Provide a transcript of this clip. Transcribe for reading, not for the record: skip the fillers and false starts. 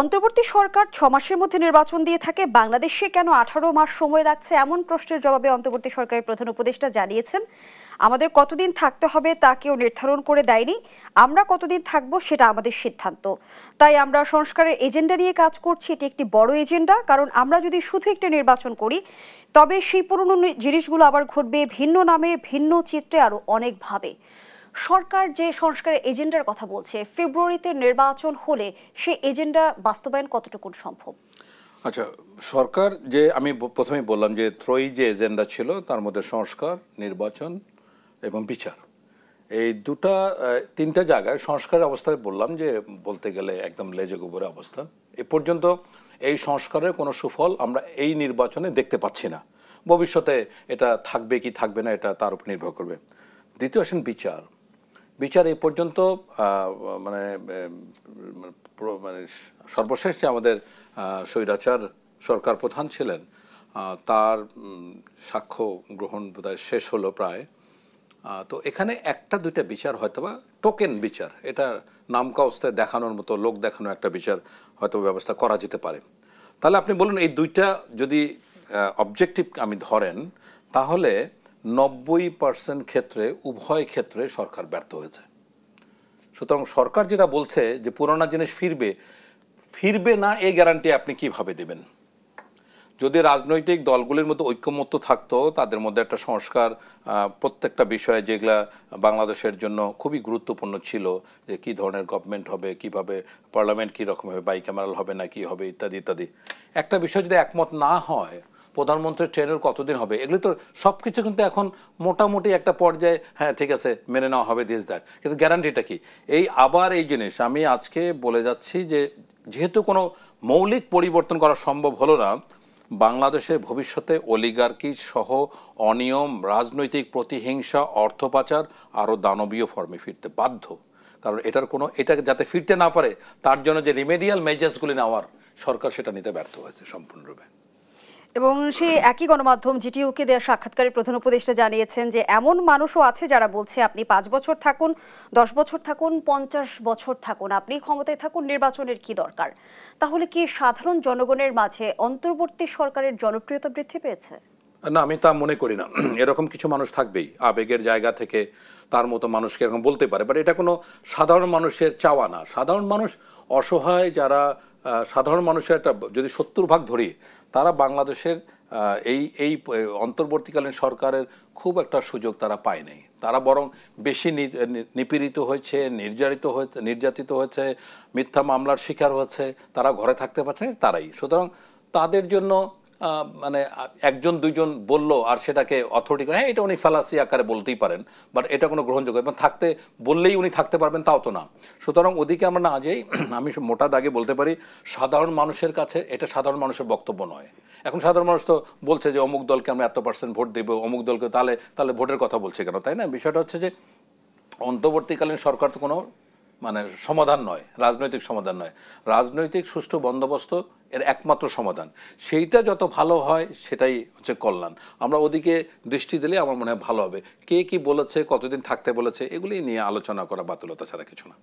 অন্তর্বর্তী সরকার 6 মাসের মধ্যে নির্বাচন দিয়ে থাকে, বাংলাদেশে কেন 18 মাস সময় লাগছে? এমন প্রশ্নের জবাবে অন্তর্বর্তী সরকারের প্রধান উপদেষ্টা জানিয়েছেন, আমাদের কতদিন থাকতে হবে তা কেউ নির্ধারণ করে দেয়নি, আমরা কতদিন থাকব সেটা আমাদের সিদ্ধান্ত। তাই আমরা সংস্কারের এজেন্ডা নিয়ে কাজ করছি। এটি একটি বড় এজেন্ডা, কারণ আমরা যদি শুধু একটা নির্বাচন করি তবে সেই পুরনো জিনিসগুলো আবার ঘটবে ভিন্ন নামে, ভিন্ন চিত্রে, আরও অনেকভাবে। সরকার যে সংস্কারের এজেন্ডার কথা বলছে, ফেব্রুয়ারিতে নির্বাচন হলে সে এজেন্ডা বাস্তবায়ন কতটুকু সম্ভব? আচ্ছা, সরকার যে আমি প্রথমেই বললাম যে ত্রয়ী যে এজেন্ডা ছিল তার মধ্যে সংস্কার, নির্বাচন এবং বিচার, এই তিনটা জায়গায় সংস্কারের অবস্থায় বললাম যে বলতে গেলে একদম লেজে গোবরে অবস্থা। এ পর্যন্ত এই সংস্কারের কোনো সুফল আমরা এই নির্বাচনে দেখতে পাচ্ছি না। ভবিষ্যতে এটা থাকবে কি থাকবে না এটা তার উপর নির্ভর করবে। দ্বিতীয় আসেন বিচার। বিচার এই পর্যন্ত মানে সর্বশেষ যে আমাদের স্বৈরাচার সরকার প্রধান ছিলেন তার সাক্ষ্য গ্রহণ বোধহয় শেষ হলো প্রায়। তো এখানে একটা দুইটা বিচার হয়তো বা টোকেন বিচার, এটা নামকাওস্তে দেখানোর মতো, লোক দেখানো একটা বিচার হয়তো ব্যবস্থা করা যেতে পারে। তাহলে আপনি বলুন এই দুইটা যদি অবজেক্টিভ আমি ধরেন, তাহলে 90% ক্ষেত্রে উভয় ক্ষেত্রে সরকার ব্যর্থ হয়েছে। সুতরাং সরকার যেটা বলছে যে পুরোনো জিনিস ফিরবে না, এই গ্যারান্টি আপনি কিভাবে দেবেন? যদি রাজনৈতিক দলগুলির মধ্যে ঐক্যমত্য থাকতো, তাদের মধ্যে একটা সংস্কার প্রত্যেকটা বিষয়ে যেগুলা বাংলাদেশের জন্য খুবই গুরুত্বপূর্ণ ছিল, যে কী ধরনের গভর্নমেন্ট হবে, কিভাবে পার্লামেন্ট কীরকম হবে, বাইক্যামেরাল হবে না কি হবে ইত্যাদি ইত্যাদি, একটা বিষয় যদি একমত না হয়, প্রধানমন্ত্রীর ট্রেনের কতদিন হবে, এগুলি তো সব কিছু কিন্তু এখন মোটামুটি একটা পর্যায়ে হ্যাঁ ঠিক আছে মেনে নেওয়া হবে দিস দ্যাট, কিন্তু গ্যারান্টিটা কি? আবার এই জিনিস আমি আজকে বলে যাচ্ছি যে যেহেতু কোনো মৌলিক পরিবর্তন করা সম্ভব হলো না, বাংলাদেশের ভবিষ্যতে অলিগার্কি সহ অনিয়ম, রাজনৈতিক প্রতিহিংসা, অর্থ পাচার আরও দানবীয় ফর্মে ফিরতে বাধ্য। কারণ এটা যাতে ফিরতে না পারে তার জন্য যে রিমেডিয়াল মেজার্সগুলি নেওয়ার, সরকার সেটা নিতে ব্যর্থ হয়েছে সম্পূর্ণরূপে। এবং সেই একই গণমাধ্যম জিটিইউকে দেওয়া সাক্ষাৎকারে প্রধান উপদেষ্টা জানিয়েছেন যে এমন মানুষও আছে যারা বলছে আপনি 5 বছর থাকুন, 10 বছর থাকুন, 50 বছর থাকুন, আপনি ক্ষমতায় থাকুন, নির্বাচনের কি দরকার? তাহলে কি সাধারণ জনগণের মাঝে অন্তর্বর্তী সরকারের জনপ্রিয়তা বৃদ্ধি পেয়েছে? না, আমি তা মনে করি না। এরকম কিছু মানুষ থাকবেই, আবেগের জায়গা থেকে তার মতো মানুষকে এরকম বলতে পারে, বাট এটা কোনো সাধারণ মানুষের চাওয়া না। সাধারণ মানুষ অসহায়, যারা সাধারণ মানুষের একটা যদি 70% ধরি, তারা বাংলাদেশের এই অন্তর্বর্তীকালীন সরকারের খুব একটা সুযোগ তারা পায় নাই। তারা বরং বেশি নিপীড়িত হয়েছে, নির্যাতিত হয়েছে, মিথ্যা মামলার শিকার হয়েছে, তারা ঘরে থাকতে পারছে তারাই। সুতরাং তাদের জন্য মানে একজন দুইজন বলল আর সেটাকে অথরিটি করে, হ্যাঁ এটা উনি ফ্যালাসি আকারে বলতেই পারেন, বাট এটা কোনো গ্রহণযোগ্য এবং থাকতে বললেই উনি থাকতে পারবেন তাও তো না। সুতরাং ওদিকে আমরা না যাই। আমি মোটা দাগে বলতে পারি সাধারণ মানুষের কাছে এটা সাধারণ মানুষের বক্তব্য নয়। এখন সাধারণ মানুষ তো বলছে যে অমুক দলকে আমরা এত % ভোট দেবো, অমুক দলকে, তাহলে ভোটের কথা বলছে কেন, তাই না? বিষয়টা হচ্ছে যে অন্তর্বর্তীকালীন সরকার তো কোনো মানে সমাধান নয়, রাজনৈতিক সমাধান নয়। রাজনৈতিক সুষ্ঠু বন্দোবস্ত এর একমাত্র সমাধান। সেইটা যত ভালো হয় সেটাই হচ্ছে কল্যাণ। আমরা ওদিকে দৃষ্টি দিলে আমার মনে হয় ভালো হবে। কে কি বলেছে, কতদিন থাকতে বলেছে, এগুলি নিয়ে আলোচনা করা বাতুলতা ছাড়া কিছু না।